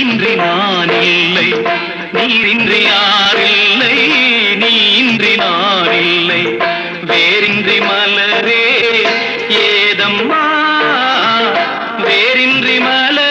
இன்றி நான் இல்லை, நீரின்றி யாரில்லை, நீ இன்றி நான் இல்லை. வேரின்றி மலரே ஏதம்மா, வேரின்றி மலர்